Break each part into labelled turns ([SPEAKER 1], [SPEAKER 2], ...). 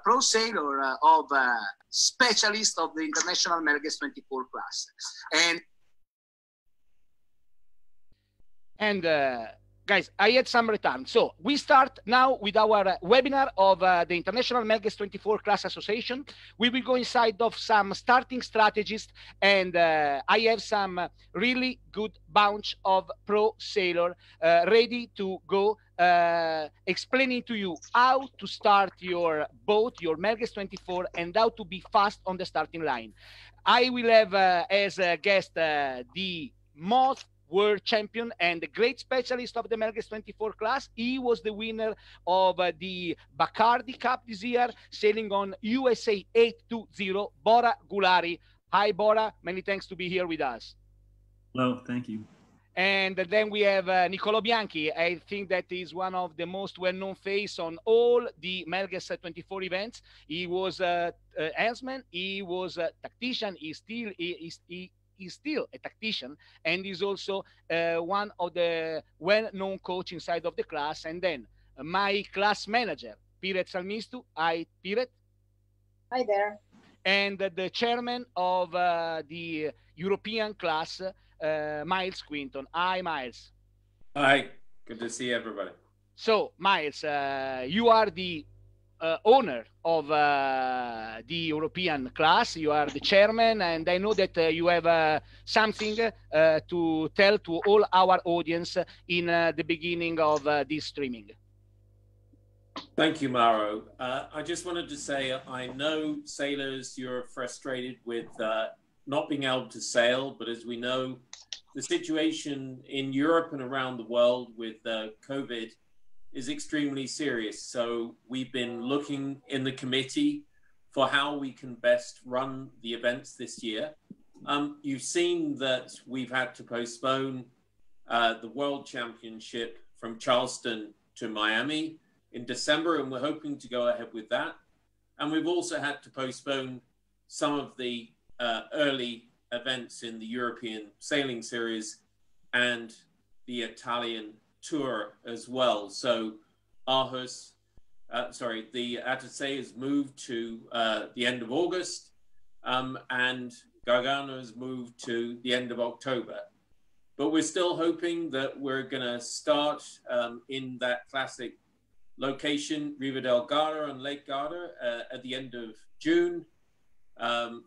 [SPEAKER 1] pro sailor, of specialist of the International Melges 24 class.
[SPEAKER 2] And guys, I had some return. So we start now with our webinar of the International Melges 24 Class Association. We will go inside of some starting strategies, and I have some really good bunch of pro sailor ready to go, explaining to you how to start your boat, your Melges 24, and how to be fast on the starting line. I will have as a guest the most world champion and the great specialist of the Melges 24 class. He was the winner of the Bacardi Cup this year, sailing on USA 820, Bora Gulari. Hi, Bora. Many thanks to be here with us.
[SPEAKER 3] Hello, thank you. And
[SPEAKER 2] then we have Niccolo Bianchi. I think that is one of the most well-known face on all the Melges 24 events. He was a helmsman, he was a tactician, he's still a tactician, and is also one of the well-known coach inside of the class. And then my class manager, Piret Salmistu. Hi, Piret.
[SPEAKER 4] Hi there.
[SPEAKER 2] And the chairman of the European class, Miles Quinton. Hi, Miles.
[SPEAKER 5] Hi, good to see everybody.
[SPEAKER 2] So, Miles, you are the owner of the European class. You are the chairman, and I know that you have something to tell to all our audience in the beginning of this streaming.
[SPEAKER 5] Thank you, Mauro. I just wanted to say, I know sailors, you're frustrated with not being able to sail, but as we know, the situation in Europe and around the world with COVID is extremely serious. So we've been looking in the committee for how we can best run the events this year. You've seen that we've had to postpone the World Championship from Charleston to Miami in December, and we're hoping to go ahead with that. And we've also had to postpone some of the early events in the European Sailing Series and the Italian Tour as well. So the Atasay has moved to the end of August, and Gargano has moved to the end of October. But we're still hoping that we're going to start in that classic location, Riva del Garda and Lake Garda, at the end of June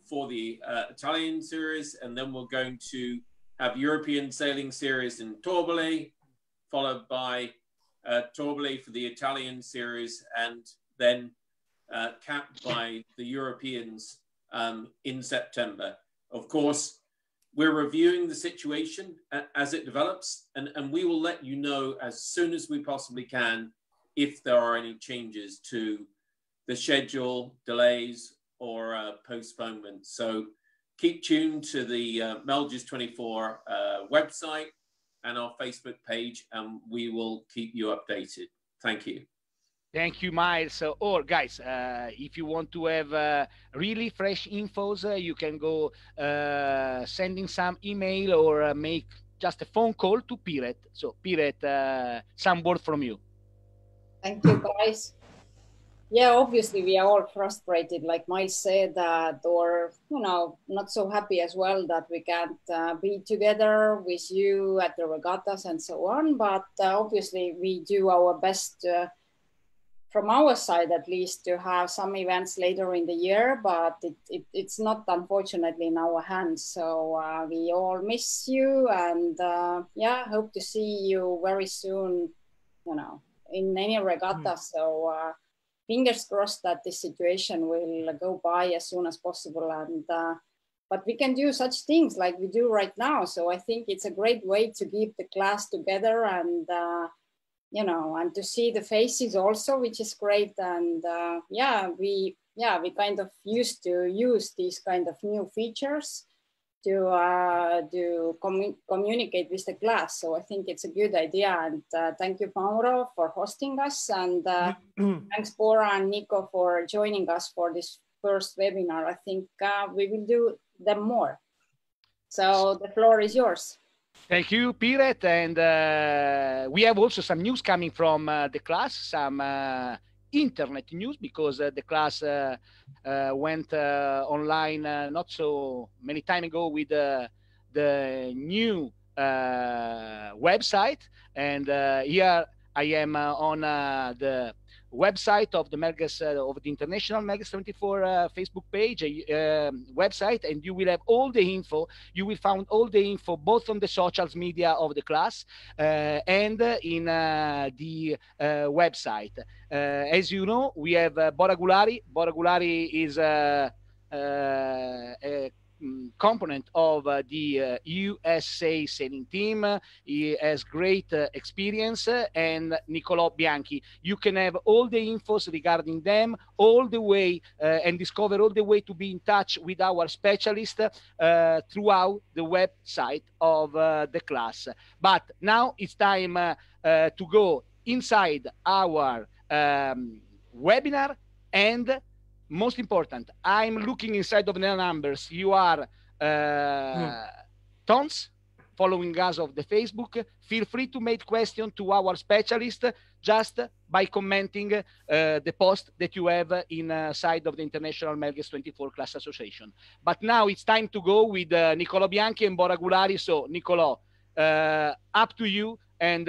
[SPEAKER 5] for the Italian series. And then we're going to have European Sailing Series in Torbole, followed by Torbole for the Italian series, and then capped by the Europeans in September. Of course, we're reviewing the situation as it develops, and we will let you know as soon as we possibly can if there are any changes to the schedule, delays, or postponements. So keep tuned to the Melges 24 website and our Facebook page, and we will keep you updated. Thank you.
[SPEAKER 2] Thank you, Miles. Or guys, if you want to have really fresh infos, you can go sending some email or make just a phone call to Piret. So Piret, some word from you.
[SPEAKER 4] Thank you, guys. Yeah, obviously we are all frustrated, like Miles said, that, or, you know, not so happy as well that we can't be together with you at the regattas and so on. But obviously we do our best from our side, at least, to have some events later in the year, but it's not unfortunately in our hands. So we all miss you, and yeah, hope to see you very soon, you know, in any regatta. So fingers crossed that this situation will go by as soon as possible. And but we can do such things like we do right now. So I think it's a great way to keep the class together, and you know, and to see the faces also, which is great. And yeah, we kind of used to use these kind of new features to communicate with the class. So I think it's a good idea. And thank you, Mauro, for hosting us. And thanks, Bora and Nico, for joining us for this first webinar. I think we will do them more. So the floor is yours.
[SPEAKER 2] Thank you, Piret. And we have also some news coming from the class, some internet news, because the class went online not so many time ago with the new website. And here I am on the website of the Melges, of the International Melges 24 Facebook page, website, and you will have all the info. You will find all the info both on the social media of the class and in the website. As you know, we have Bora Gulari. Bora Gulari is a component of the USA sailing team. He has great experience, and Niccolo Bianchi. You can have all the infos regarding them all the way and discover all the way to be in touch with our specialist throughout the website of the class. But now it's time to go inside our webinar, and most important, I'm looking inside of the numbers. You are tons following us of the Facebook. Feel free to make question to our specialist just by commenting the post that you have inside of the International Melges 24 Class Association. But now it's time to go with Niccolo Bianchi and Bora Gulari. So Niccolo, up to you, and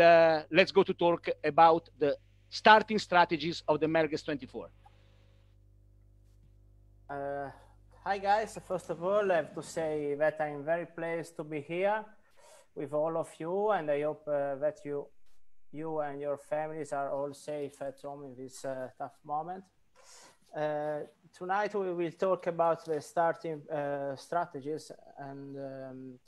[SPEAKER 2] let's go to talk about the starting strategies of the Melges 24.
[SPEAKER 6] Hi guys, first of all I have to say that I'm very pleased to be here with all of you, and I hope that you and your families are all safe at home in this tough moment. Tonight we will talk about the starting strategies, and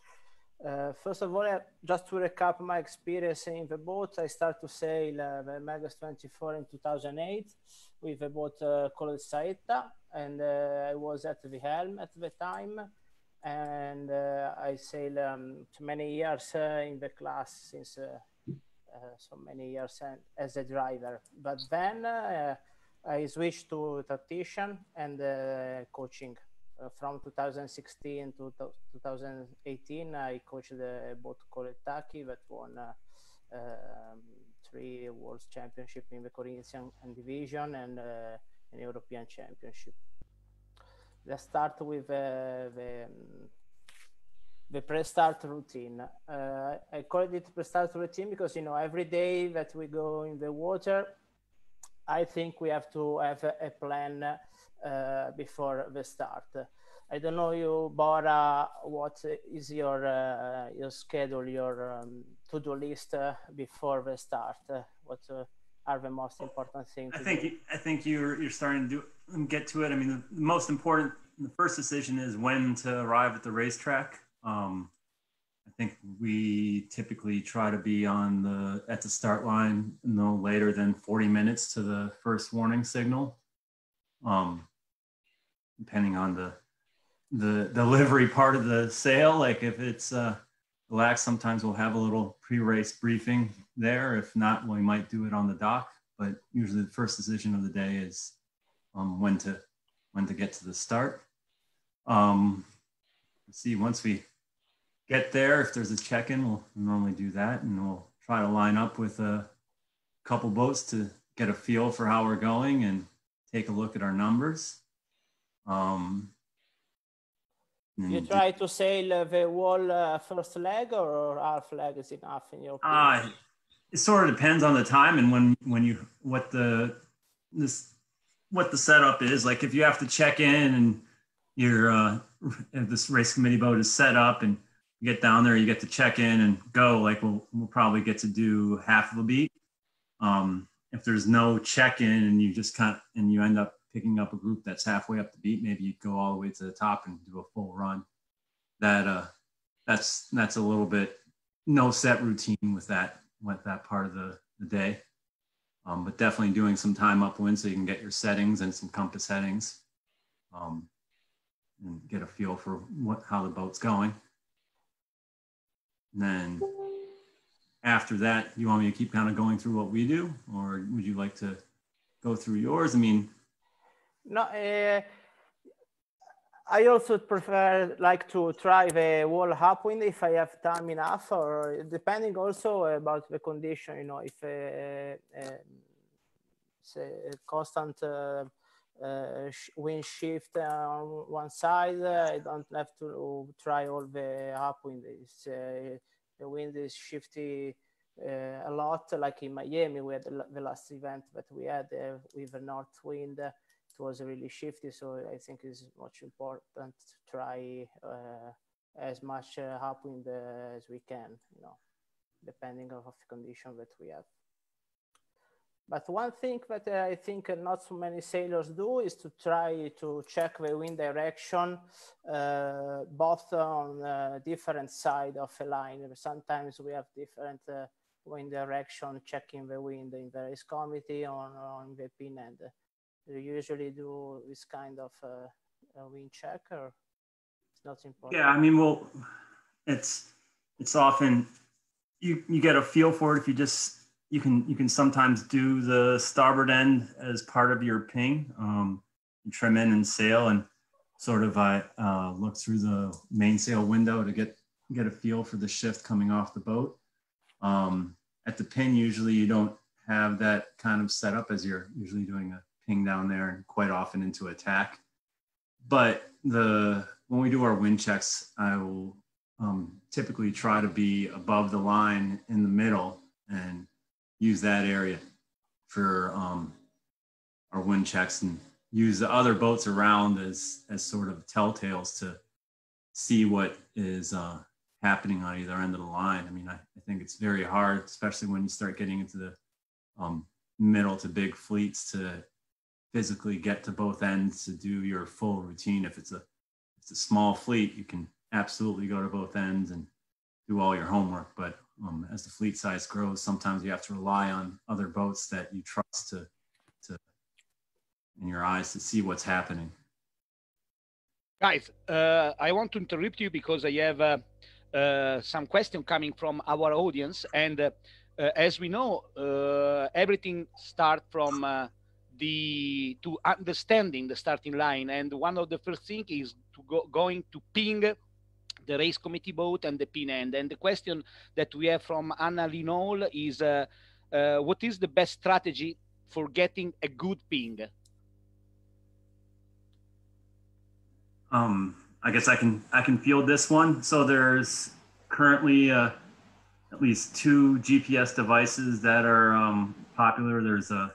[SPEAKER 6] first of all, just to recap my experience in the boat, I started to sail the Melges 24 in 2008 with a boat called Saetta, and I was at the helm at the time, and I sailed many years in the class since so many years as a driver. But then I switched to tactician and coaching. From 2016 to 2018, I coached a boat called Taki that won 3 World Championships in the Corinthian division and an European Championship. Let's start with the pre-start routine. I called it pre-start routine because, you know, every day that we go in the water, I think we have to have a plan before the start. I don't know you, Bora, what is your schedule, your to-do list before the start? What are the most important things?
[SPEAKER 3] I think you're starting to get to it. I mean, the most important, the first decision is when to arrive at the racetrack. I think we typically try to be at the start line no later than 40 minutes to the first warning signal. Depending on the delivery part of the sail, like if it's relaxed, sometimes we'll have a little pre-race briefing there. If not, we might do it on the dock. But usually the first decision of the day is when to get to the start. Let's see, once we get there, if there's a check-in, we'll normally do that, and we'll try to line up with a couple boats to get a feel for how we're going and take a look at our numbers.
[SPEAKER 6] You try to sail the whole first leg, or half leg is enough in your opinion?
[SPEAKER 3] It sort of depends on the time and what the setup is. Like if you have to check in and if this race committee boat is set up and you get down there, you get to check in and go, like we'll probably get to do half of a beat. If there's no check-in and you end up picking up a group that's halfway up the beat, maybe you go all the way to the top and do a full run. That's a little bit no set routine with that part of the day. But definitely doing some time upwind so you can get your settings and some compass headings and get a feel for how the boat's going. And then after that, you want me to keep kind of going through what we do, or would you like to go through yours? I mean,
[SPEAKER 6] no, I also prefer to try the wall upwind if I have time enough, or depending also about the condition. You know, if it's a constant wind shift on one side. I don't have to try all the upwind. The wind is shifty a lot, like in Miami. We had the last event that we had with the north wind. It was really shifty, so I think it's much important to try as much upwind as we can, you know, depending on the condition that we have. But one thing that I think not so many sailors do is to try to check the wind direction, both on different side of a line. Sometimes we have different wind direction, checking the wind in the race committee on the pin end. You usually do this kind of wind check, or it's not important?
[SPEAKER 3] Yeah, I mean, well, it's often you get a feel for it if you just you can sometimes do the starboard end as part of your ping. You trim in and sail and sort of look through the mainsail window to get a feel for the shift coming off the boat. At the pin, usually you don't have that kind of setup, as you're usually doing a ping down there and quite often into attack. But when we do our wind checks, I will typically try to be above the line in the middle and use that area for our wind checks, and use the other boats around as sort of telltales to see what is happening on either end of the line. I mean, I think it's very hard, especially when you start getting into the middle to big fleets, to physically get to both ends to do your full routine. If it's a small fleet, you can absolutely go to both ends and do all your homework. But as the fleet size grows, sometimes you have to rely on other boats that you trust to in your eyes to see what's happening.
[SPEAKER 2] Guys, I want to interrupt you because I have some question coming from our audience, and as we know, everything starts from to understanding the starting line, and one of the first thing is to going to ping the race committee boat and the pin end. And the question that we have from Lee Noll is, what is the best strategy for getting a good ping?
[SPEAKER 3] I guess I can field this one. So there's currently at least 2 GPS devices that are popular. There's a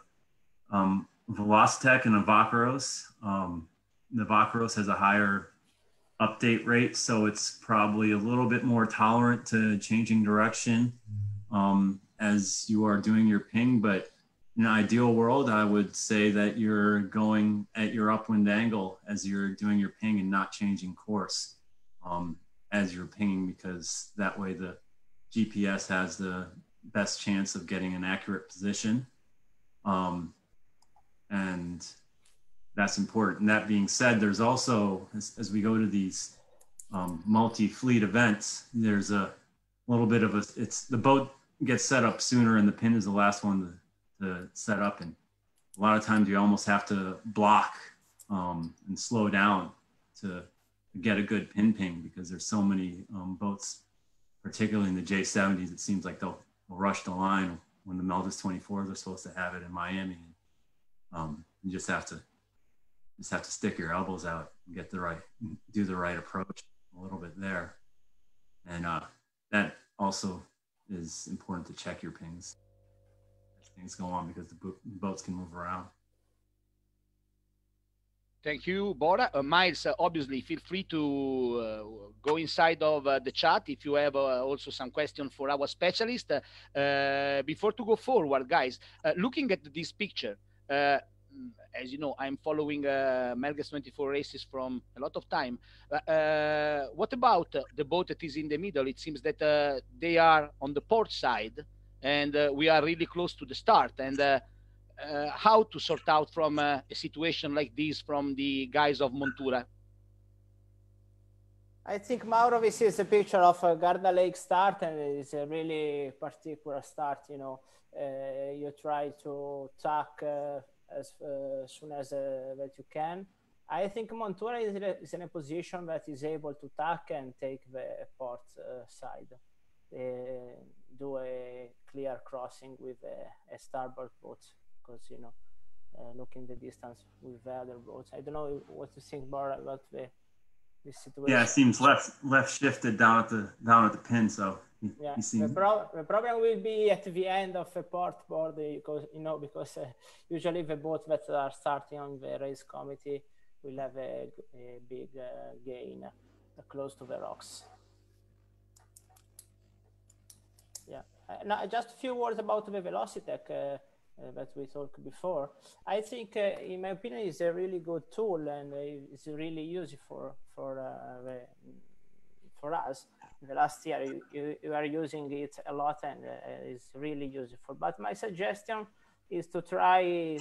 [SPEAKER 3] Velocitech and a Vakaros. The Vakaros has a higher update rate, so it's probably a little bit more tolerant to changing direction as you are doing your ping. But in an ideal world, I would say that you're going at your upwind angle as you're doing your ping and not changing course as you're pinging, because that way the GPS has the best chance of getting an accurate position. And that's important. And that being said, there's also, as we go to these multi-fleet events, there's a little bit of the boat gets set up sooner and the pin is the last one to set up. And a lot of times you almost have to block and slow down to get a good pin ping, because there's so many boats, particularly in the J70s, it seems like they'll rush the line when the Melges 24s are supposed to have it in Miami. You just have to stick your elbows out and do the right approach a little bit there. And that also is important to check your pings as things go on, because the boats can move around.
[SPEAKER 2] Thank you, Bora. Miles, obviously, feel free to go inside of the chat if you have also some questions for our specialist. Before to go forward, guys, looking at this picture, as you know, I'm following Melges 24 races from a lot of time. What about the boat that is in the middle? It seems that they are on the port side, and we are really close to the start. And how to sort out from a situation like this from the guys of Montura?
[SPEAKER 6] I think, Mauro, this is a picture of a Garda Lake start, and it's a really particular start. You know, you try to tack as soon as that you can. I think Montura is in a position that is able to tack and take the port side, do a clear crossing with a starboard boat, because, you know, looking the distance with the other boats. I don't know what you think, Bora, about this situation.
[SPEAKER 3] Yeah, it seems left shifted down at the pin. So
[SPEAKER 6] yeah,
[SPEAKER 3] he seems...
[SPEAKER 6] the problem will be at the end of a port board, because usually the boats that are starting on the race committee will have a big gain close to the rocks. Yeah. Now, just a few words about the Velocitech that we talked before. I think, in my opinion, it's a really good tool, and it's really useful for us. In the last year, you are using it a lot, and it's really useful. But my suggestion is to try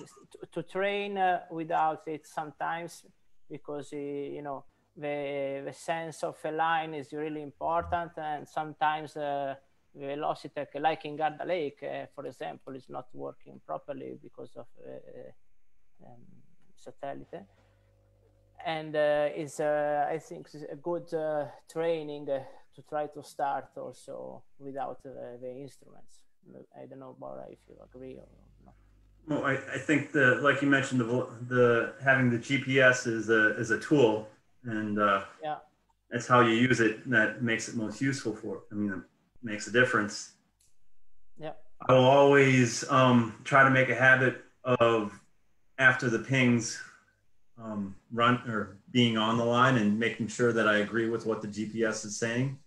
[SPEAKER 6] to train without it sometimes, because the sense of a line is really important, and sometimes Velocitech, like in Garda Lake, for example, is not working properly because of satellite. And I think it's a good training to try to start also without the instruments. I don't know, Bora, if you agree or not.
[SPEAKER 3] Well, I think like you mentioned, the having the GPS is a tool, and
[SPEAKER 6] yeah,
[SPEAKER 3] that's how you use it. That makes it most useful for. I mean, it makes a difference.
[SPEAKER 6] Yeah,
[SPEAKER 3] I will always try to make a habit of, after the pings, run or being on the line and making sure that I agree with what the GPS is saying.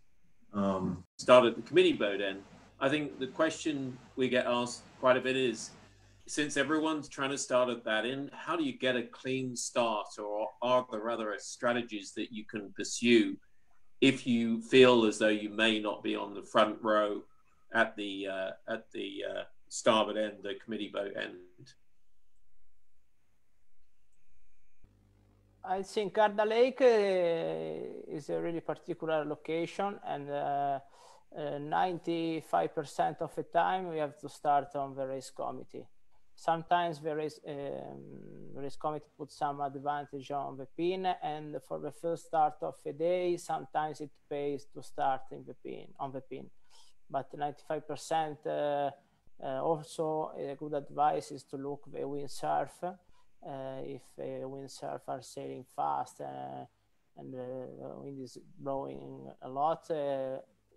[SPEAKER 5] Start at the committee boat end. I think the question we get asked quite a bit is, since everyone's trying to start at that end, how do you get a clean start, or are there other strategies that you can pursue if you feel as though you may not be on the front row at the starboard end, the committee boat end?
[SPEAKER 6] I think Garda Lake is a really particular location, and 95% of the time we have to start on the race committee. Sometimes the race committee puts some advantage on the pin, and for the first start of the day, sometimes it pays to start on the pin. But 95% also a good advice is to look the windsurf. If windsurf are sailing fast and the wind is blowing a lot,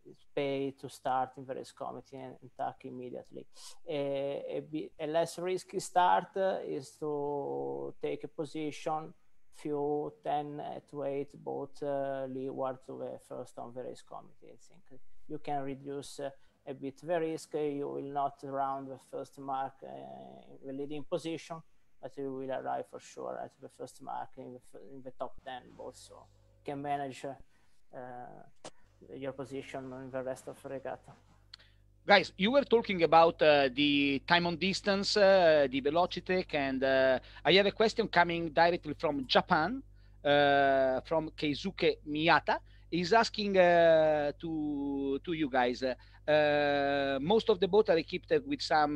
[SPEAKER 6] it's pay to start in the race committee and tack immediately. A less risky start is to take a position few 10 to 8 boats leeward to the first on the race committee. I think you can reduce a bit the risk. You will not round the first mark in the leading position, but you will arrive for sure at the first mark in the top 10 boats, so you can manage your position in the rest of the regatta.
[SPEAKER 2] Guys, you were talking about the time on distance, the Velocitech, and I have a question coming directly from Japan, from Keisuke Miyata. He's asking to you guys, most of the boats are equipped with some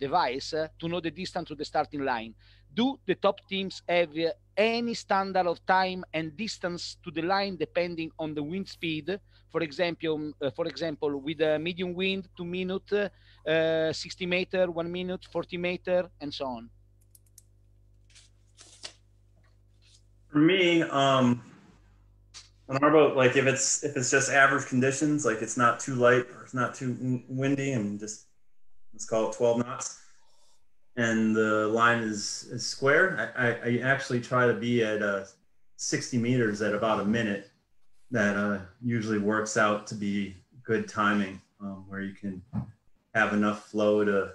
[SPEAKER 2] device to know the distance to the starting line. Do the top teams have any standard of time and distance to the line depending on the wind speed? For example, with a medium wind, 2 minutes, 60 meter, 1 minute, 40 meter, and so on.
[SPEAKER 3] For me, on our boat, like if it's just average conditions, like it's not too light or it's not too windy, and just let's call it 12 knots, and the line is square, I actually try to be at 60 meters at about a minute. That usually works out to be good timing, where you can have enough flow to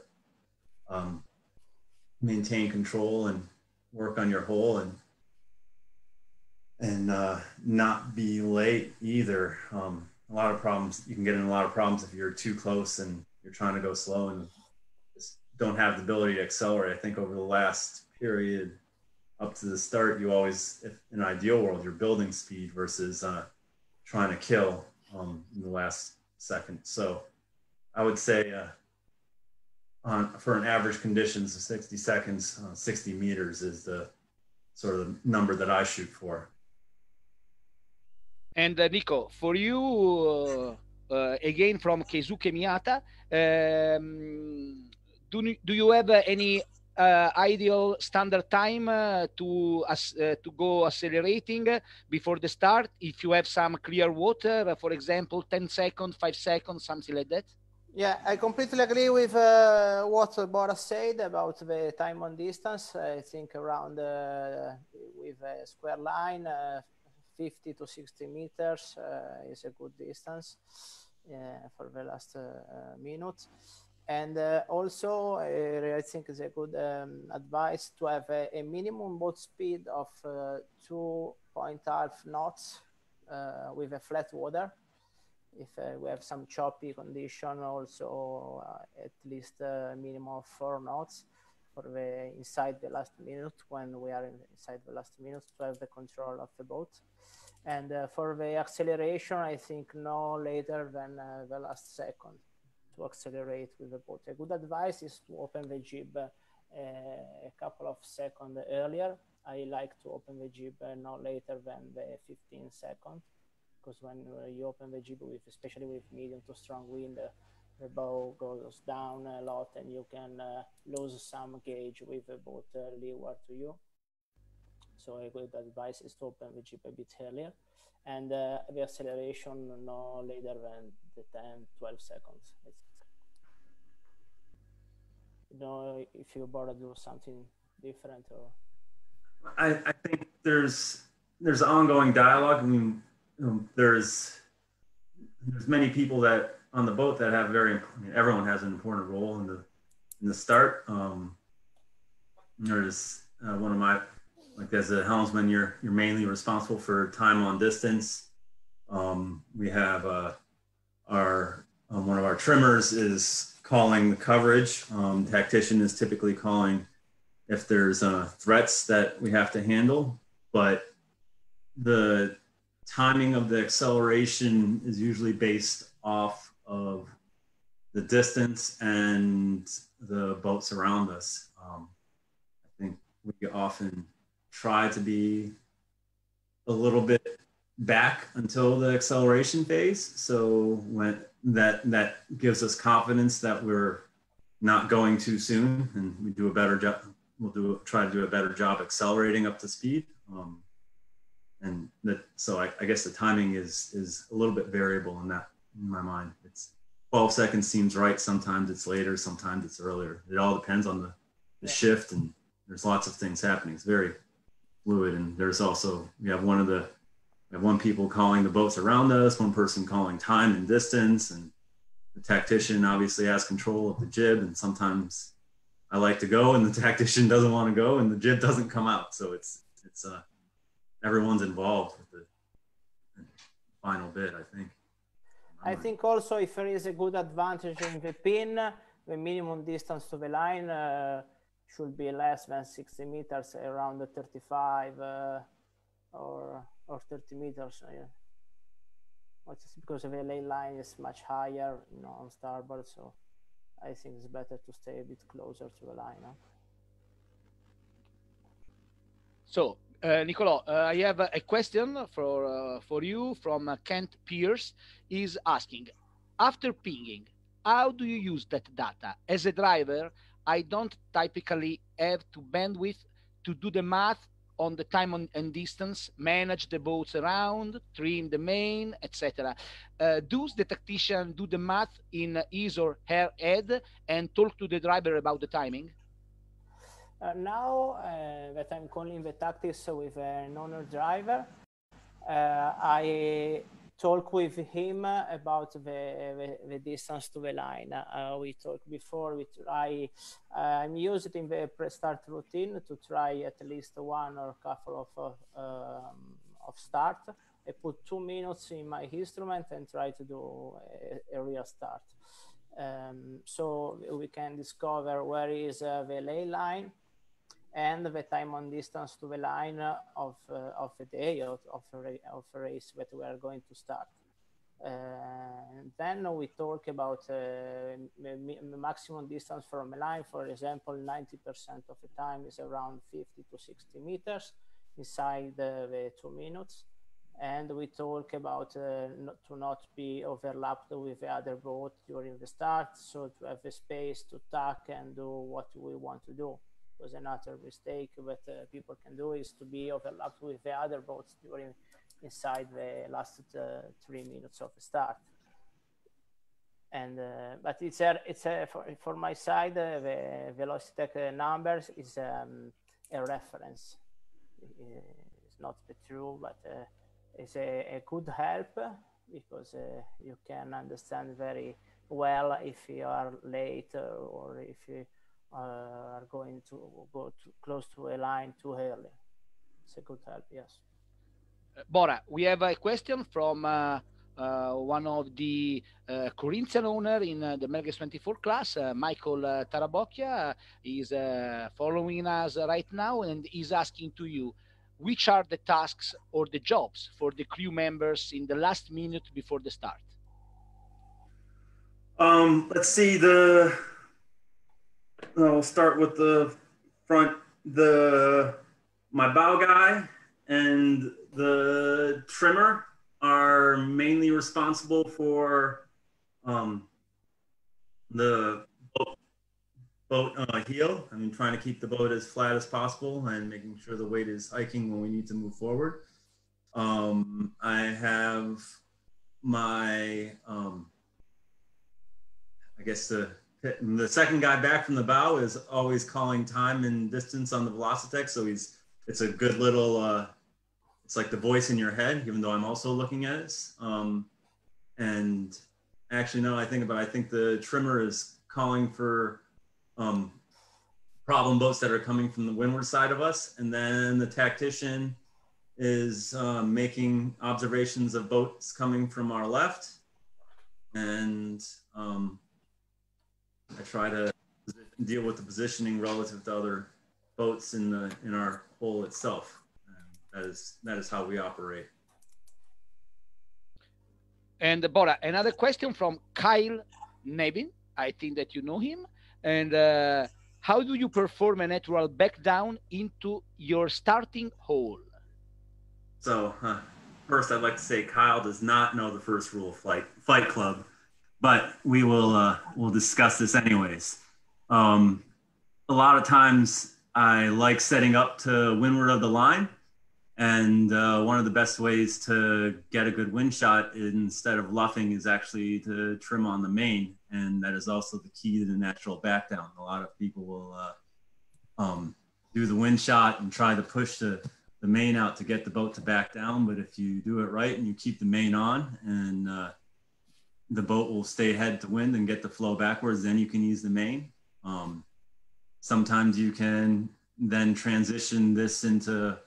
[SPEAKER 3] maintain control and work on your hole, and not be late either. A lot of problems, you can get in a lot of problems if you're too close and you're trying to go slow and just don't have the ability to accelerate. I think over the last period up to the start, you always, if in an ideal world, you're building speed versus trying to kill in the last second. So I would say for an average conditions of 60 seconds, 60 meters is the sort of number that I shoot for.
[SPEAKER 2] And Nico, for you, again from Keisuke Miyata, do you have any ideal standard time to go accelerating before the start? If you have some clear water, for example, 10 seconds, 5 seconds, something like that?
[SPEAKER 6] Yeah, I completely agree with what Bora said about the time on distance. I think around with a square line, 50 to 60 meters is a good distance for the last minute. And also, I think it's a good advice to have a minimum boat speed of 2.5 knots with a flat water. If we have some choppy condition, also at least a minimum of 4 knots for the inside the last minute, when we are inside the last minute, to have the control of the boat. And for the acceleration, I think no later than the last second to accelerate with the boat. A good advice is to open the jib a couple of seconds earlier. I like to open the jib no later than the 15 seconds. Because when you open the jib, especially with medium to strong wind, the bow goes down a lot and you can lose some gauge with the boat leeward to you. So a good advice is to open the jib a bit earlier. And the acceleration no later than the 10-12 seconds. You know, if you Bora do something different or...
[SPEAKER 3] I think there's ongoing dialogue. I mean, there's many people that on the boat that have everyone has an important role in the start. There's one of my, like, as a helmsman, you're mainly responsible for time on distance. We have one of our trimmers is calling the coverage. Tactician is typically calling if there's threats that we have to handle, but the timing of the acceleration is usually based off of the distance and the boats around us. I think we often try to be a little bit back until the acceleration phase. So when that gives us confidence that we're not going too soon, and we do a better job. Try to do a better job accelerating up to speed. So I guess the timing is a little bit variable in my mind. It's 12 seconds seems right. Sometimes it's later, sometimes it's earlier. It all depends on the shift, and there's lots of things happening. It's very fluid. And there's also, we have one people calling the boats around us, one person calling time and distance, and the tactician obviously has control of the jib, and sometimes I like to go and the tactician doesn't want to go and the jib doesn't come out. So it's everyone's involved with the final bit, I think.
[SPEAKER 6] I think also if there is a good advantage in the pin, the minimum distance to the line should be less than 60 meters, around 35 or 30 meters. Yeah. Just because the lane line is much higher, on starboard, so I think it's better to stay a bit closer to the line. Huh?
[SPEAKER 2] So, Niccolo, I have a question for you from Kent Pierce. He's asking, after pinging, how do you use that data? As a driver, I don't typically have to bandwidth to do the math on the time and distance, manage the boats around, trim the main, etc. Does the tactician do the math in his or her head and talk to the driver about the timing?
[SPEAKER 6] Now that I'm calling the tactics with an owner driver, I talk with him about the distance to the line. We talked before, I'm used in the pre-start routine to try at least one or a couple of start. I put 2 minutes in my instrument and try to do a real start. So we can discover where is the ley line and the time on distance to the line of the day of a race that we are going to start. And then we talk about the maximum distance from a line. For example, 90% of the time is around 50 to 60 meters inside the 2 minutes. And we talk about to not be overlapped with the other boat during the start, so to have the space to tack and do what we want to do. because another mistake that people can do is to be overlapped with the other boats during inside the last 3 minutes of the start. And but it's for my side, the Velocitech numbers is a reference. It's not the true, but it's a good help, because you can understand very well if you are late or if you are going to go close to a line too early. It's a good help, yes.
[SPEAKER 2] Bora, we have a question from one of the Corinthian owner in the Melges 24 class, Michael Tarabocchia, is following us right now and is asking to you, which are the tasks or the jobs for the crew members in the last minute before the start?
[SPEAKER 3] Let's see, I'll start with the front, my bow guy and the trimmer are mainly responsible for the boat heel. I mean, trying to keep the boat as flat as possible and making sure the weight is hiking when we need to move forward. I have my, I guess the second guy back from the bow is always calling time and distance on the Velocitech. So it's a good little, it's like the voice in your head, even though I'm also looking at it. And actually, no, I think the trimmer is calling for problem boats that are coming from the windward side of us. And then the tactician is making observations of boats coming from our left. And I try to deal with the positioning relative to other boats in our hole itself. And that is how we operate.
[SPEAKER 2] And Bora, another question from Kyle Navin. I think that you know him. And how do you perform a natural back down into your starting hole?
[SPEAKER 3] So first, I'd like to say Kyle does not know the first rule of Fight Club, but we will we'll discuss this anyways. A lot of times I like setting up to windward of the line. And one of the best ways to get a good wind shot instead of luffing is actually to trim on the main. And that is also the key to the natural back down. A lot of people will do the wind shot and try to push the main out to get the boat to back down. But if you do it right and you keep the main on and the boat will stay head to wind and get the flow backwards, then you can use the main. Sometimes you can then transition this into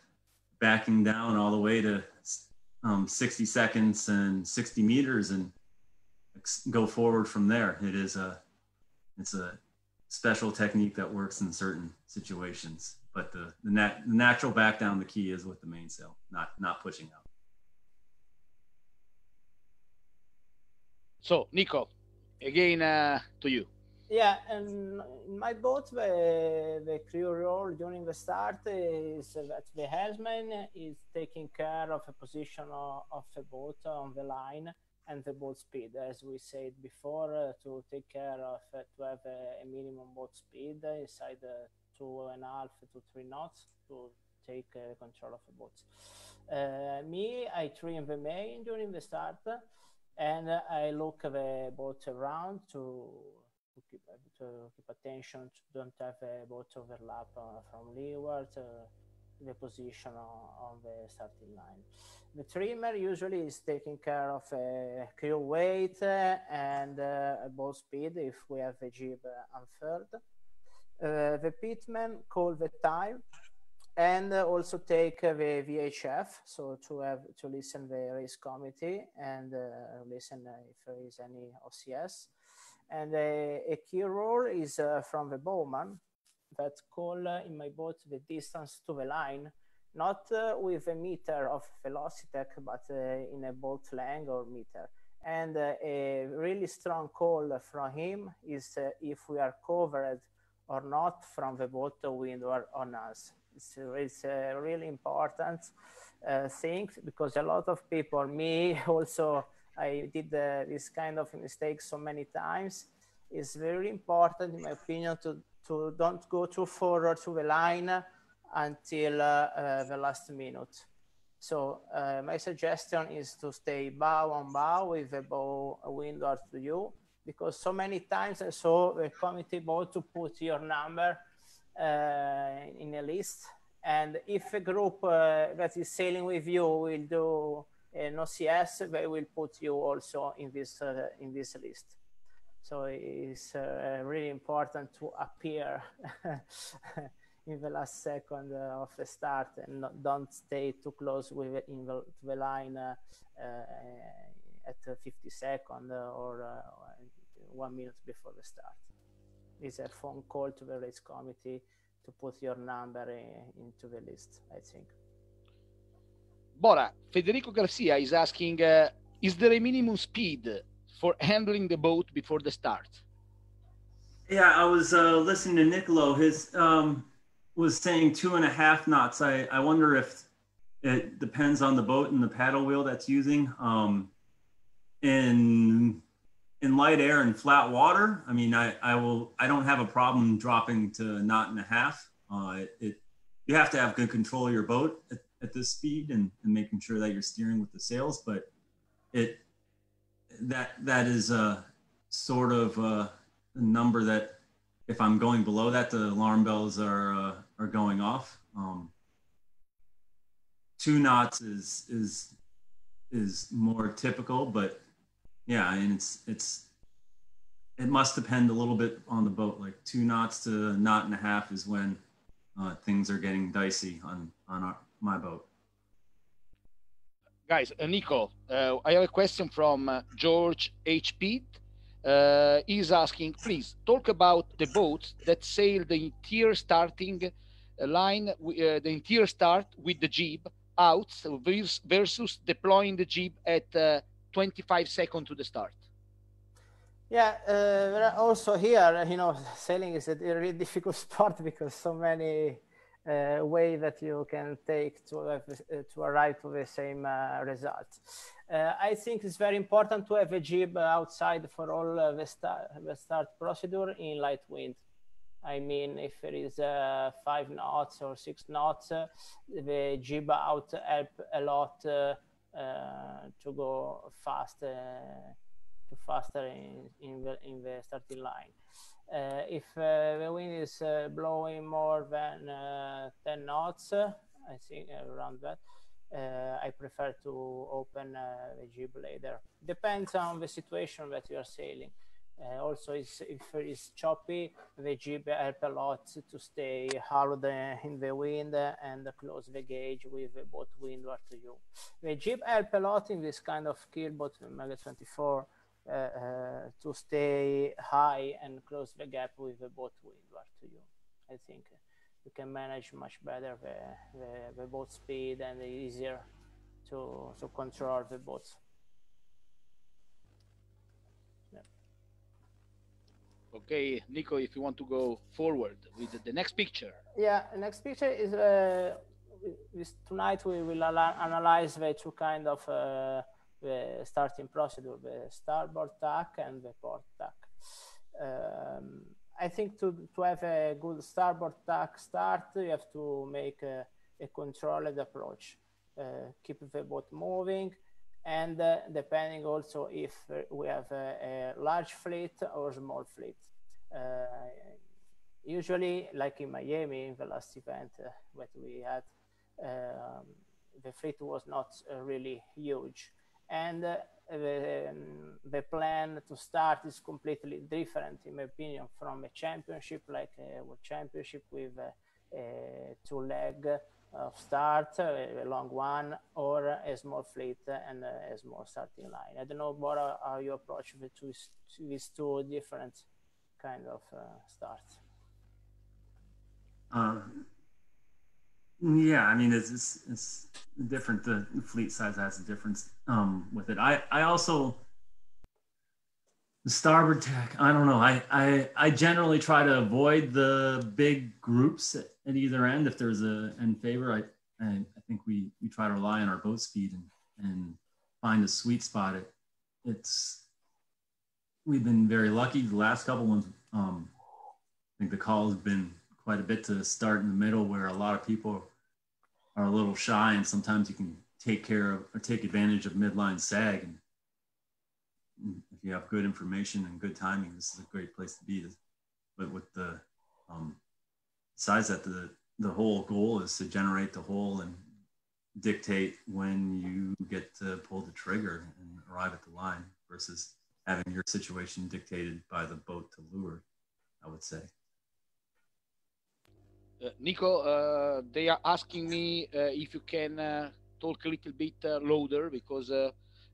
[SPEAKER 3] backing down all the way to 60 seconds and 60 meters and go forward from there. It's a special technique that works in certain situations, but the natural back down, the key is with the mainsail, not pushing out.
[SPEAKER 2] So Nico, again to you.
[SPEAKER 6] Yeah, and in my boat, the crew role during the start is that the helmsman is taking care of the position of the boat on the line and the boat speed, as we said before, to take care of, to have a minimum boat speed inside 2.5 to 3 knots to take control of the boats. I trim the main during the start, and I look the boat around to keep attention to don't have a boat overlap from leeward the position on the starting line. The trimmer usually is taking care of crew weight and boat speed if we have the jib unfurled. The pitman call the time and also take the VHF, so to listen the race committee and listen if there is any OCS. And a key role is from the bowman that call in my boat the distance to the line, not with a meter of Velocitech, but in a boat length or meter. And a really strong call from him is if we are covered or not from the boat wind or on us. It's a really important thing, because a lot of people, me also, I did this kind of mistake so many times. It's very important, in my opinion, to to don't go too forward to the line until the last minute. So my suggestion is to stay bow on bow with the bow windward to you, because so many times I saw the committee boat to put your number in a list, and if a group that is sailing with you will do an OCS, they will put you also in this list. So it's really important to appear in the last second of the start, and don't stay too close with the line at 50 seconds or 1 minute before the start. It's a phone call to the race committee to put your number into the list, I think.
[SPEAKER 2] Bora, Federico Garcia is asking, is there a minimum speed for handling the boat before the start?
[SPEAKER 3] Yeah, I was listening to Niccolo. His was saying 2.5 knots. I wonder if it depends on the boat and the paddle wheel that's using. In light air and flat water, I mean, I don't have a problem dropping to 1.5 knots. You have to have good control of your boat at this speed and making sure that you're steering with the sails, but that is a sort of a number that if I'm going below that, the alarm bells are going off. 2 knots is more typical, but yeah, and it must depend a little bit on the boat. Like 2 knots to 1.5 knots is when things are getting dicey on my boat.
[SPEAKER 2] Guys, Nico, I have a question from George HP. He's asking, please talk about the boats that sail the interior starting line, the interior start with the jib out versus deploying the jib at 25 seconds to the start.
[SPEAKER 6] Yeah, also here, you know, sailing is a really difficult sport because so many ways that you can take to arrive to the same result. I think it's very important to have a jib outside for all the start procedure in light wind. I mean, if it is 5 knots or 6 knots, the jib out help a lot to go faster in the starting line. If the wind is blowing more than 10 knots, I think around that, I prefer to open the jib later. Depends on the situation that you are sailing. Also, if it's choppy, the jib help a lot to stay hard in the wind and close the gauge with the boat windward to you. The jib help a lot in this kind of keelboat, Melges 24, to stay high and close the gap with the boat windward to you. I think you can manage much better the boat speed and easier to control the boats. Yeah.
[SPEAKER 2] Okay, Nico, if you want to go forward with the next picture.
[SPEAKER 6] Yeah, the next picture is tonight we will analyze the two kind of the starting procedure, the starboard-tack and the port-tack. I think to have a good starboard-tack start, you have to make a controlled approach. Keep the boat moving, and depending also if we have a large fleet or small fleet. Usually, like in Miami, in the last event that we had, the fleet was not really huge. And the plan to start is completely different, in my opinion, from a championship, like a World Championship with a 2-leg of start, a long one, or a small fleet and a small starting line. I don't know, Bora, how you approach these two different kind of starts.
[SPEAKER 3] Yeah, I mean, it's different. The fleet size has a difference with it. I also, the starboard tack, I don't know. I generally try to avoid the big groups at either end. If there's a end favor, I think we try to rely on our boat speed and find a sweet spot. We've been very lucky. The last couple ones think the call has been quite a bit to start in the middle, where a lot of people are a little shy, and sometimes you can take care of or take advantage of midline sag. And if you have good information and good timing, this is a great place to be. But with the besides that, the whole goal is to generate the hole and dictate when you get to pull the trigger and arrive at the line, versus having your situation dictated by the boat to lure, I would say.
[SPEAKER 2] Nico, they are asking me if you can talk a little bit louder, because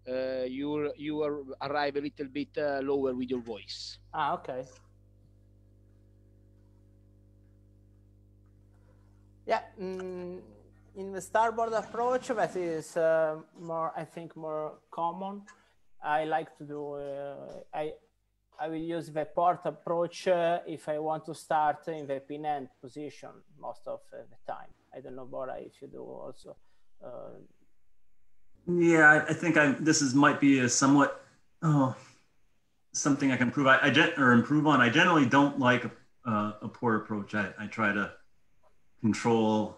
[SPEAKER 2] you arrive a little bit lower with your voice.
[SPEAKER 6] Ah, okay. Yeah, in the starboard approach, that is more, I think, more common. I like to do, I will use the port approach if I want to start in the pin end position most of the time. I don't know, Bora, if you do also.
[SPEAKER 3] Yeah, I think this might be a somewhat something I can improve. Improve on. I generally don't like a port approach. I try to control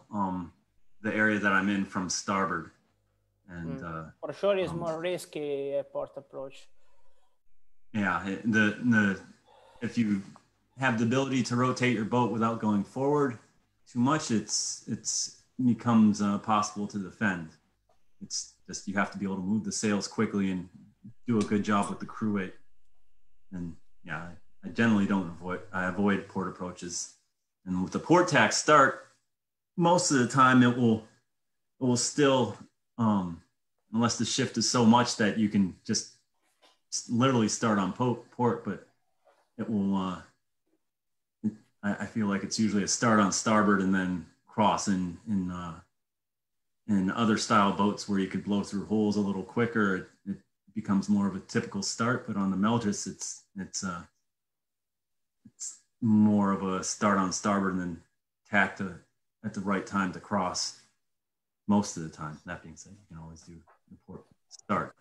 [SPEAKER 3] the area that I'm in from starboard, and
[SPEAKER 6] for sure it's more risky a port approach.
[SPEAKER 3] Yeah, if you have the ability to rotate your boat without going forward too much, it's becomes possible to defend. It's just you have to be able to move the sails quickly and do a good job with the crew weight. And yeah, I generally don't avoid port approaches. And with the Port-Tack Start, most of the time it will still, unless the shift is so much that you can just literally start on port, but it will, I feel like it's usually a start on starboard and then cross in other style boats where you could blow through holes a little quicker. It becomes more of a typical start, but on the Melges, it's more of a start on starboard and then tack at the right time to cross most of the time. That being said, you can always do the port start,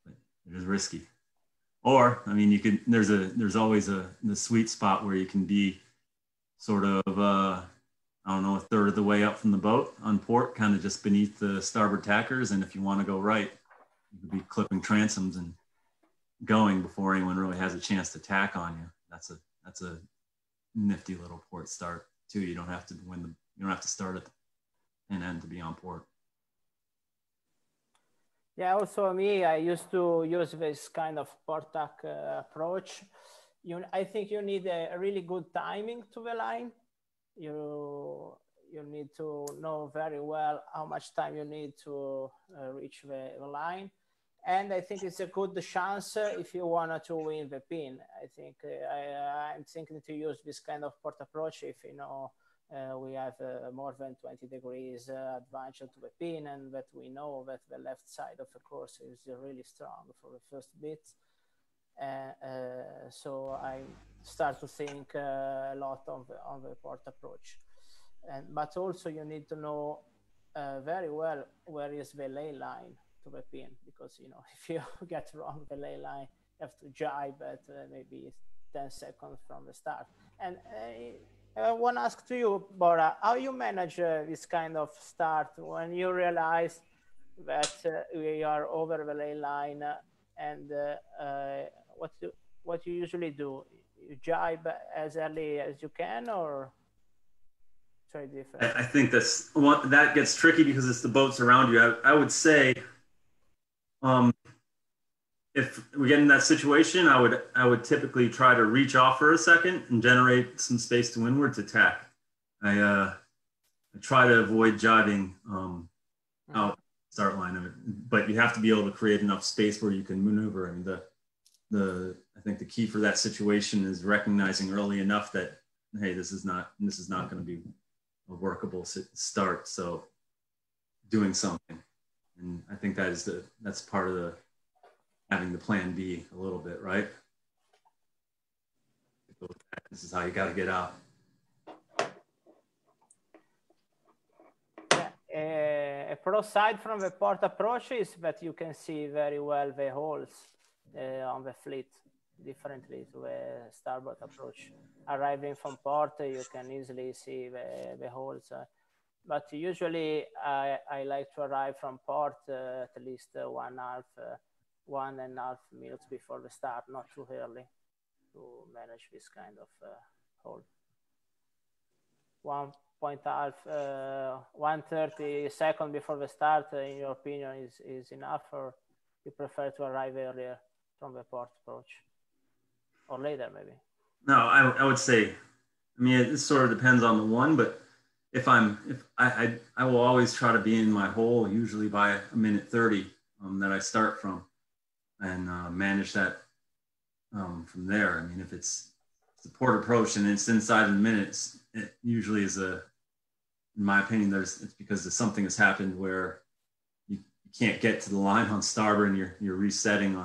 [SPEAKER 3] but it is risky. Or, I mean, you can, there's always the sweet spot where you can be sort of, I don't know, a third of the way up from the boat on port, kind of just beneath the starboard tackers. And if you want to go right, you could be clipping transoms and going before anyone really has a chance to tack on you. That's a nifty little port start too. You don't have to you don't have to start at the pin end to be on port.
[SPEAKER 6] Yeah, also me, I used to use this kind of port-tack approach. I think you need a really good timing to the line. You need to know very well how much time you need to reach the line. And I think it's a good chance if you want to win the pin. I think I'm thinking to use this kind of port approach if, you know, we have more than 20 degrees advantage to the pin, and that we know that the left side of the course is really strong for the first bit. So I start to think a lot on the port approach. But also you need to know very well where is the lay line to the pin, because, you know, if you get wrong the lay line, you have to jibe at maybe 10 seconds from the start. And I want to ask to you, Bora, how you manage this kind of start when you realize that we are over the lay line, and what you usually do? You jibe as early as you can, or try different?
[SPEAKER 3] I think that gets tricky because it's the boats around you. I would say, if we get in that situation, I would typically try to reach off for a second and generate some space to windward to tack. I try to avoid jibing out start line of it, but you have to be able to create enough space where you can maneuver. And I think the key for that situation is recognizing early enough that, hey, this is not going to be a workable start. So doing something, and I think that's part of having the plan B a little bit, right? This is how you got to get out.
[SPEAKER 6] Yeah, a pro side from the port approach is that you can see very well the holes on the fleet. differently to a starboard approach. Arriving from port, you can easily see the holes. But usually I like to arrive from port at least 1.5 minutes before the start, not too early, to manage this kind of hole. 1:30 seconds before the start, in your opinion, is enough, or you prefer to arrive earlier from the port approach, or later maybe?
[SPEAKER 3] No, I would say, I mean, it sort of depends on the one, but I will always try to be in my hole usually by 1:30 that I start from, and manage that from there. I mean, if it's the port approach and it's inside of the minutes, it usually is in my opinion, it's because something has happened where you can't get to the line on starboard and you're resetting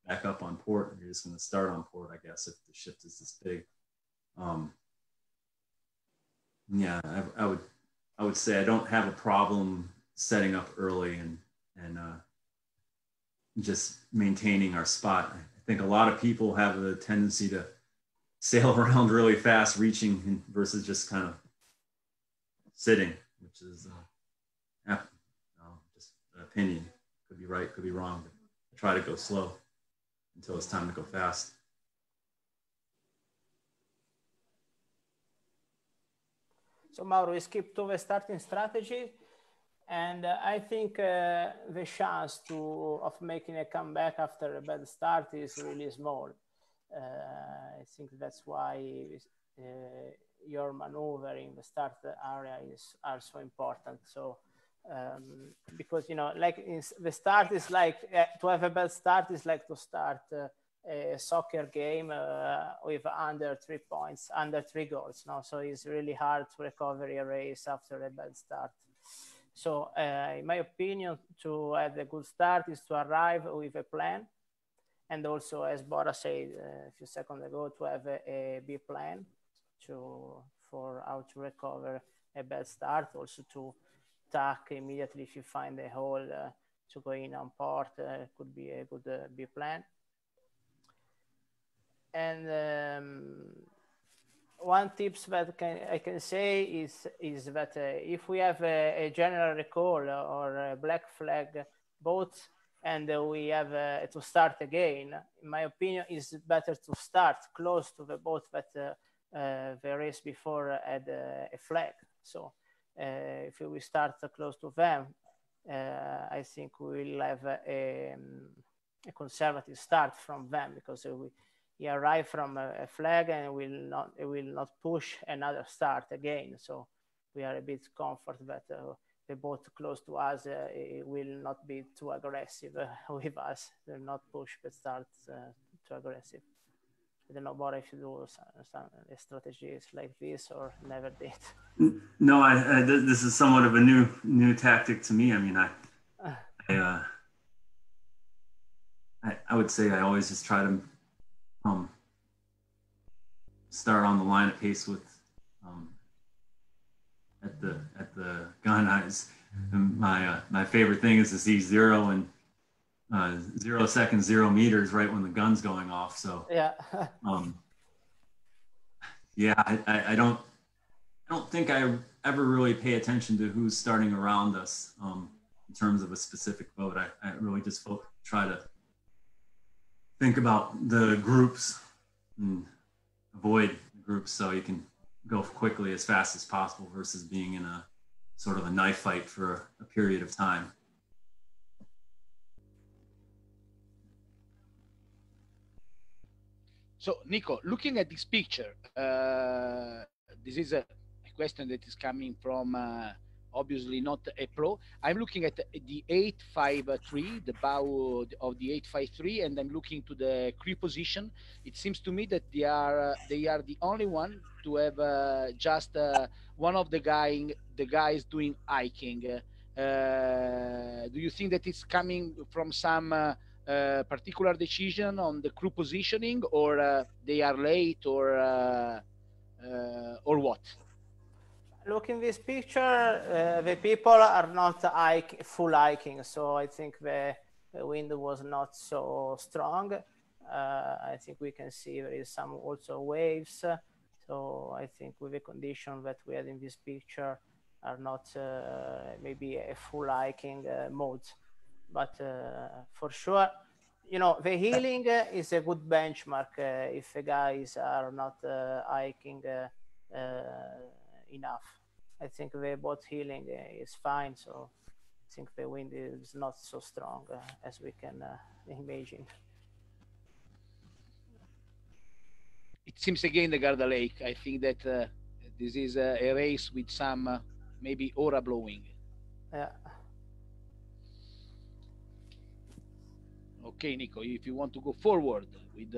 [SPEAKER 3] back up on port, and you're just going to start on port, I guess, if the shift is this big. Yeah, I would say I don't have a problem setting up early and just maintaining our spot. I think a lot of people have the tendency to sail around really fast, reaching versus just kind of sitting, which is just an opinion. Could be right, could be wrong. But I try to go slow until it's time to go fast.
[SPEAKER 6] So Mauro, we skip to the starting strategy, and I think the chance of making a comeback after a bad start is really small. I think that's why your maneuver in the start area are so important. So because, you know, like the start is like to have a bad start is like to start a soccer game with under 3 points, under 3 goals. No, so it's really hard to recover a race after a bad start. So in my opinion, to have a good start is to arrive with a plan, and also, as Bora said a few seconds ago, to have a B plan for how to recover a bad start, also to tack immediately if you find a hole to go in on port, could be a good B plan. And one tips that I can say is that if we have a general recall or a black flag boat and we have to start again, in my opinion, it's better to start close to the boat that the race before had a flag. So if we start close to them, I think we will have a conservative start from them, because we arrive from a flag and it will not push another start again. So we are a bit comfortable that the boat close to us it will not be too aggressive with us. Will not push the start too aggressive. I don't know, Bora, if you do some strategies like this or never did.
[SPEAKER 3] No, this is somewhat of a new tactic to me. I mean, I would say I always just try to start on the line at pace with at the gun eyes. And my favorite thing is to see 0 and 0 seconds, 0 meters right when the gun's going off. So
[SPEAKER 6] yeah,
[SPEAKER 3] yeah, I don't think I ever really pay attention to who's starting around us in terms of a specific boat. I really just try to think about the groups and avoid groups so you can go quickly as fast as possible versus being in a sort of a knife fight for a period of time.
[SPEAKER 2] So, Nico, looking at this picture, this is a question that is coming from obviously not a pro. I'm looking at the 853, the bow of the 853, and I'm looking to the crew position. It seems to me that they are the only one to have just one of the guys doing hiking. Do you think that it's coming from some particular decision on the crew positioning, or they are late, or what?
[SPEAKER 6] Look in this picture, the people are not full hiking, so I think the wind was not so strong. I think we can see there is some also waves. So I think with the condition that we had in this picture are not maybe a full hiking mode, but for sure, you know, the healing is a good benchmark if the guys are not hiking enough. I think the boat healing is fine, so I think the wind is not so strong as we can imagine.
[SPEAKER 2] It seems again the Garda Lake. I think that this is a race with some maybe aura blowing.
[SPEAKER 6] Yeah.
[SPEAKER 2] Okay, Nico, if you want to go forward with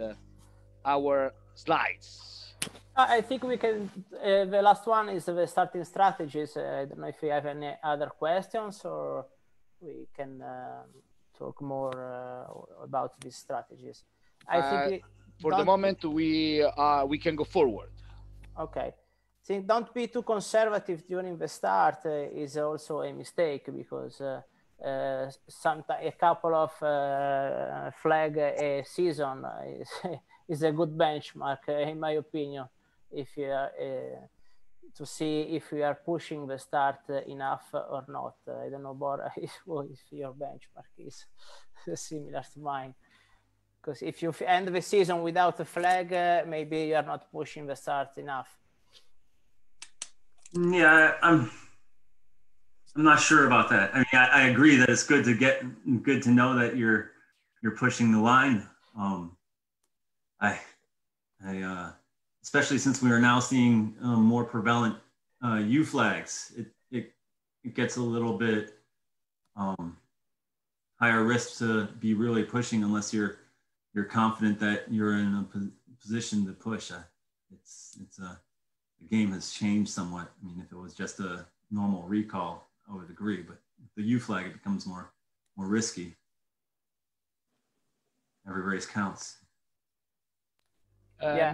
[SPEAKER 2] our slides.
[SPEAKER 6] I think we can, the last one is the starting strategies. I don't know if you have any other questions, or we can talk more about these strategies. I think
[SPEAKER 2] for the moment we can go forward.
[SPEAKER 6] Okay. I think don't be too conservative during the start is also a mistake, because sometimes a couple of flag a season is a good benchmark, in my opinion, if you are to see if we are pushing the start enough or not. I don't know, Bora, if your benchmark is similar to mine, because if you end the season without a flag, maybe you are not pushing the start enough.
[SPEAKER 3] Yeah, I'm not sure about that. I mean, I agree that it's good to know that you're pushing the line. Especially since we are now seeing more prevalent U flags, it gets a little bit higher risk to be really pushing unless you're confident that you're in a position to push. The game has changed somewhat. I mean, if it was just a normal recall, I would agree, but the U flag, it becomes more risky. Every race counts.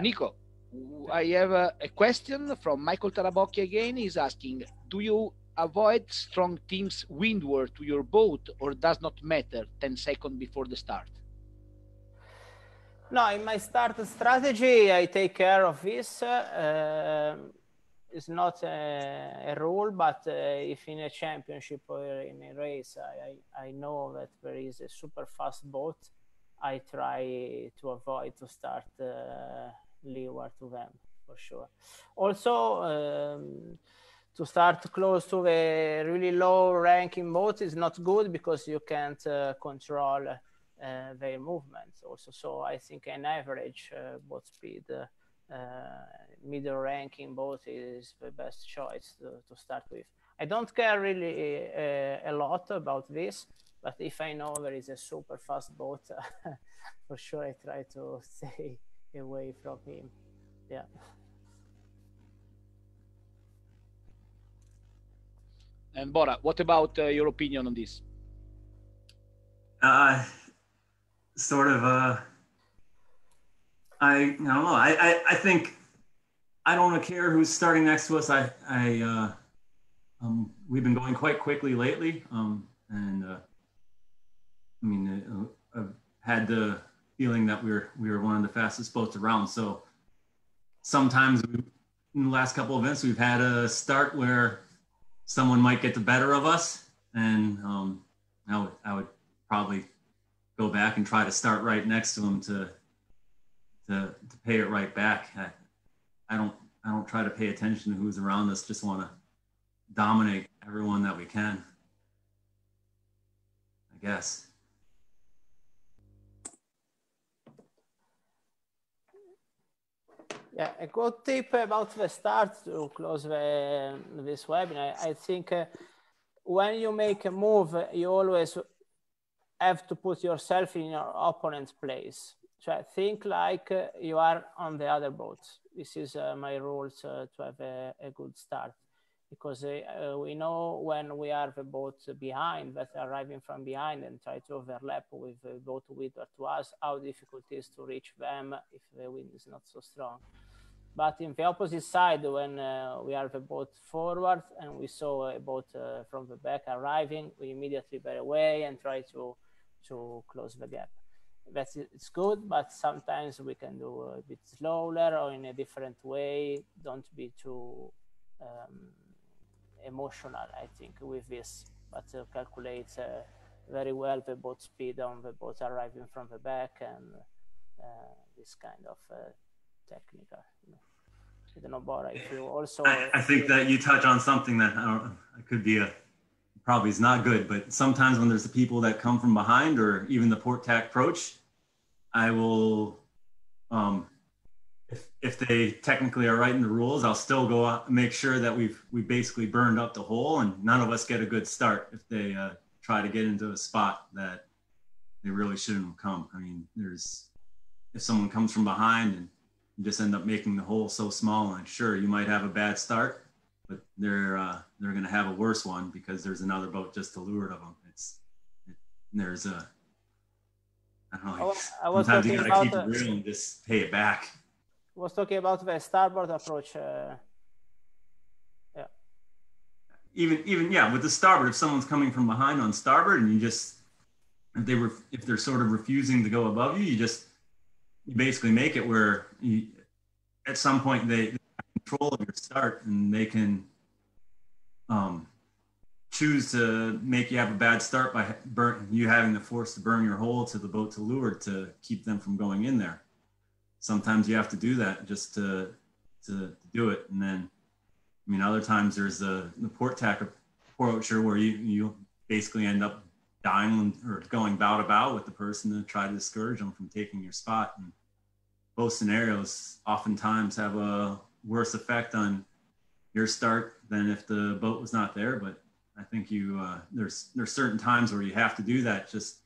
[SPEAKER 2] Nico, I have a question from Michael Tarabocchi again. He's asking, do you avoid strong teams windward to your boat, or does not matter 10 seconds before the start?
[SPEAKER 6] No, in my start strategy, I take care of this. It's not a rule, but if in a championship or in a race, I know that there is a super fast boat, I try to avoid to start leeward to them, for sure. Also, to start close to a really low ranking boat is not good, because you can't control their movements also. So I think an average boat speed, middle ranking boat is the best choice to start with. I don't care really a lot about this, but if I know there is a super fast boat, for sure I try to stay away from him. Yeah.
[SPEAKER 2] And Bora, what about your opinion on this?
[SPEAKER 3] Sort of, I don't know. I think I don't care who's starting next to us. We've been going quite quickly lately, and I mean, I've had the feeling that we were one of the fastest boats around. So sometimes in the last couple of events, we've had a start where someone might get the better of us, and I would probably go back and try to start right next to them to pay it right back. I don't try to pay attention to who's around us. Just want to dominate everyone that we can, I guess.
[SPEAKER 6] Yeah, a good tip about the start to close this webinar. I think when you make a move, you always have to put yourself in your opponent's place. So think like you are on the other boat. This is my rules to have a good start, because we know when we are the boat behind, that arriving from behind and try to overlap with the boat with or to us, how difficult it is to reach them if the wind is not so strong. But in the opposite side, when we are the boat forward and we saw a boat from the back arriving, we immediately bear away and try to close the gap. it's good, but sometimes we can do a bit slower or in a different way. Don't be too emotional, I think, with this, but calculate very well the boat speed on the boat arriving from the back and this kind of technical. I don't know, Bora, if you also...
[SPEAKER 3] I think that you touch on something that could be probably is not good, but sometimes when there's the people that come from behind or even the port-tack approach, I will, if they technically are writing the rules, I'll still go out and make sure that we basically burned up the hole and none of us get a good start if they try to get into a spot that they really shouldn't come. I mean, if someone comes from behind and you just end up making the hole so small, and sure, you might have a bad start, but they're going to have a worse one because there's another boat just to leeward of them. There's a, I don't know, sometimes you got to keep it real and just pay it back.
[SPEAKER 6] I was talking about the starboard approach. Yeah.
[SPEAKER 3] Even with the starboard, if someone's coming from behind on starboard and you just, if they're sort of refusing to go above you, you basically make it where at some point they have control of your start and they can choose to make you have a bad start by you having the force to burn your hole to the boat to leeward to keep them from going in there. Sometimes you have to do that just to do it. And then, I mean, other times there's the port-tack approach where you basically end up dying or going bow to bow with the person to try to discourage them from taking your spot. And both scenarios oftentimes have a worse effect on your start than if the boat was not there. But I think there's certain times where you have to do that. Just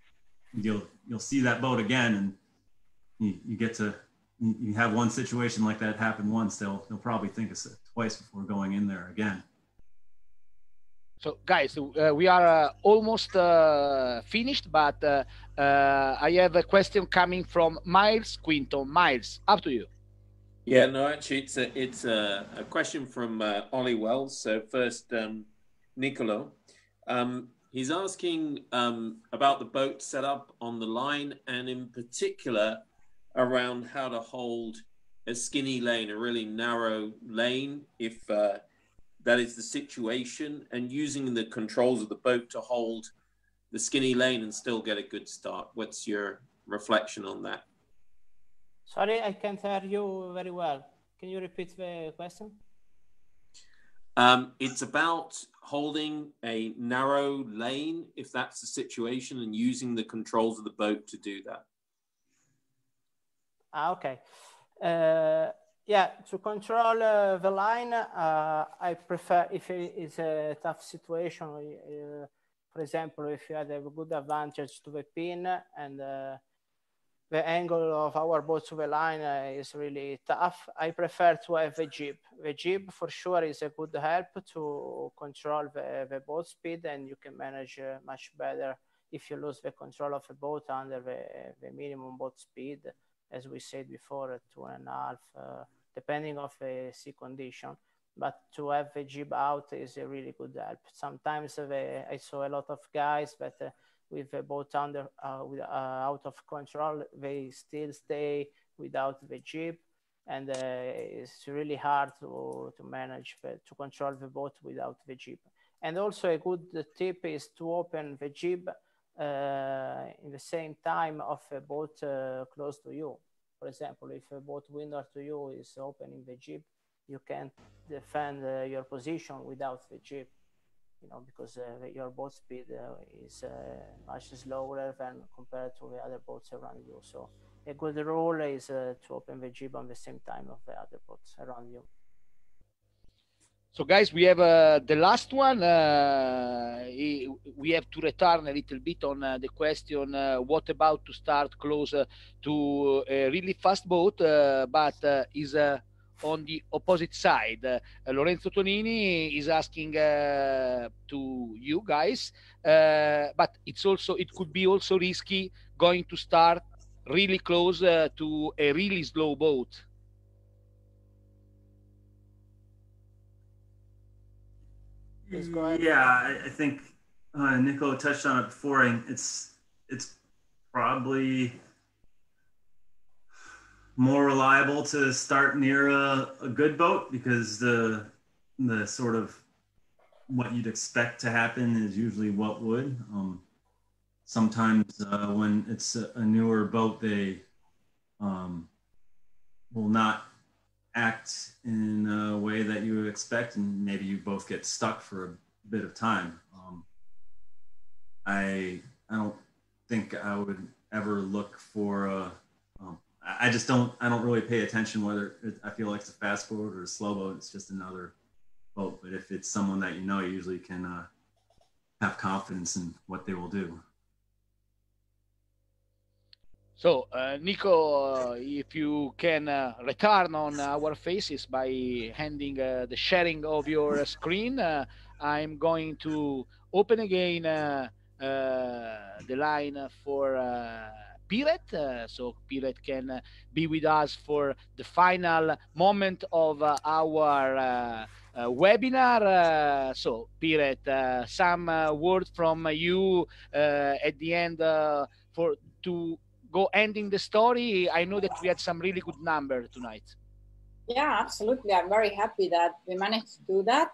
[SPEAKER 3] you'll see that boat again, and you have one situation like that happen once. They'll probably think of it twice before going in there again.
[SPEAKER 2] So guys, we are almost finished, but I have a question coming from Miles Quinton. Miles, up to you.
[SPEAKER 5] Yeah, no, actually, it's a question from Ollie Wells. So first, Niccolo, he's asking about the boat setup on the line, and in particular around how to hold a skinny lane, a really narrow lane, if that is the situation, and using the controls of the boat to hold the skinny lane and still get a good start. What's your reflection on that?
[SPEAKER 6] Sorry, I can't hear you very well. Can you repeat the question?
[SPEAKER 5] It's about holding a narrow lane, if that's the situation, and using the controls of the boat to do that.
[SPEAKER 6] Okay. Yeah, to control the line, I prefer if it is a tough situation. For example, if you had a good advantage to the pin and the angle of our boat to the line is really tough, I prefer to have the jib. The jib for sure is a good help to control the boat speed, and you can manage much better if you lose the control of the boat under the minimum boat speed, as we said before, 2.5, depending on the sea condition. But to have the jib out is a really good help. Sometimes I saw a lot of guys that with the boat under out of control, they still stay without the jib, and it's really hard to manage to control the boat without the jib. And also a good tip is to open the jib in the same time of a boat close to you. For example, if a boat windward to you is opening the jib, you can't defend your position without the jib, you know, because your boat speed is much slower than compared to the other boats around you. So a good rule is to open the jib on the same time of the other boats around you.
[SPEAKER 2] So guys, we have the last one. We have to return a little bit on the question, what about to start close to a really fast boat, but is on the opposite side. Lorenzo Tonini is asking to you guys, but it could be also risky going to start really close to a really slow boat.
[SPEAKER 3] Yeah, I think Niccolo touched on it before, and it's probably more reliable to start near a good boat, because the sort of what you'd expect to happen is usually what would. Sometimes when it's a newer boat, they will not act in a way that you would expect, and maybe you both get stuck for a bit of time. I don't think I would ever look for a. I don't really pay attention whether I feel like it's a fast boat or a slow boat. It's just another boat. But if it's someone that you know, you usually can have confidence in what they will do.
[SPEAKER 2] So, Nico, if you can return on our faces by handing the sharing of your screen, I'm going to open again the line for Piret, so Piret can be with us for the final moment of our webinar. So, Piret, some words from you at the end to go ending the story. I know that we had some really good number tonight.
[SPEAKER 4] Yeah, absolutely. I'm very happy that we managed to do that.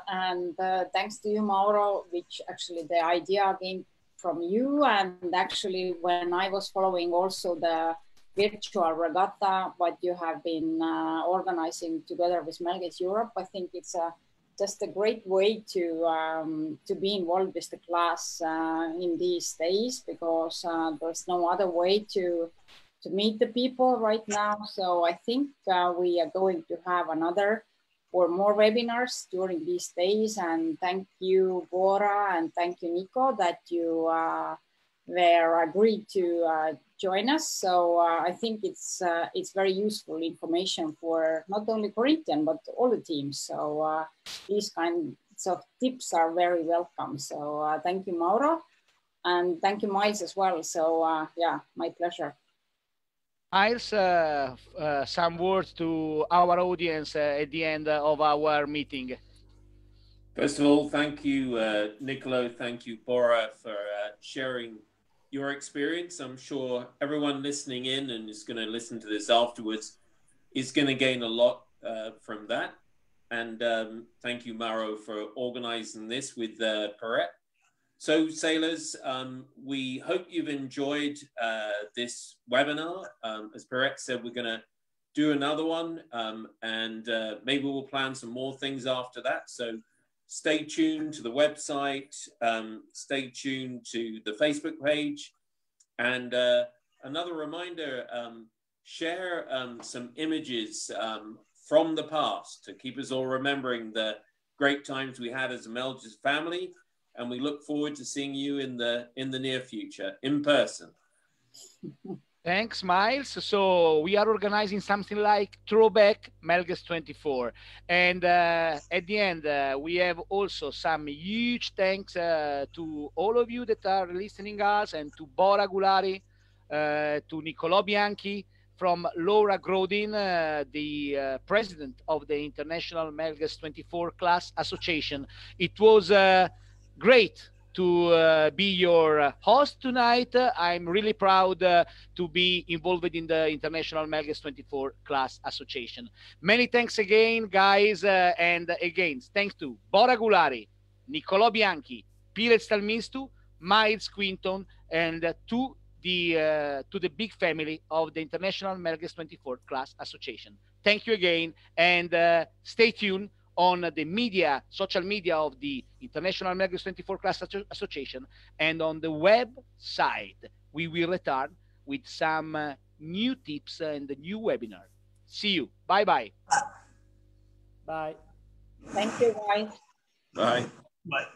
[SPEAKER 4] And thanks to you, Mauro, which actually the idea came from you. And actually, when I was following also the virtual regatta, what you have been organizing together with Melges Europe, I think it's just a great way to be involved with the class in these days, because there's no other way to meet the people right now. So I think we are going to have another or more webinars during these days. And thank you, Bora, and thank you, Nico, that you were agreed to join us. So I think it's very useful information for not only Corinthian, but all the teams. So these kinds of tips are very welcome. So thank you, Mauro, and thank you, Miles, as well. So yeah, my pleasure.
[SPEAKER 2] Miles, some words to our audience at the end of our meeting.
[SPEAKER 5] First of all, thank you, Niccolo. Thank you, Bora, for sharing your experience. I'm sure everyone listening in and is going to listen to this afterwards is going to gain a lot from that. And thank you, Mauro, for organizing this with Perret. So, sailors, we hope you've enjoyed this webinar. As Perret said, we're going to do another one, and maybe we'll plan some more things after that. So stay tuned to the website, stay tuned to the Facebook page. And another reminder, share some images from the past to keep us all remembering the great times we had as a Melges family. And we look forward to seeing you in the near future in person.
[SPEAKER 2] Thanks, Miles. So we are organizing something like Throwback Melges 24. And at the end, we have also some huge thanks to all of you that are listening us, and to Bora Gulari, to Niccolo Bianchi, from Laura Grodin, the president of the International Melges 24 Class Association. It was great to be your host tonight. I'm really proud to be involved in the International Melges 24 Class Association. Many thanks again, guys. And again, thanks to Bora Gulari, Niccolo Bianchi, Piret Stalmistu, Miles Quinton, and to the big family of the International Melges 24 Class Association. Thank you again, and stay tuned on the media, social media of the International Melges 24 Class Association, and on the website. We will return with some new tips and the new webinar. See you. Bye-bye.
[SPEAKER 6] Bye.
[SPEAKER 4] Thank you, guys.
[SPEAKER 5] Bye.
[SPEAKER 3] Bye.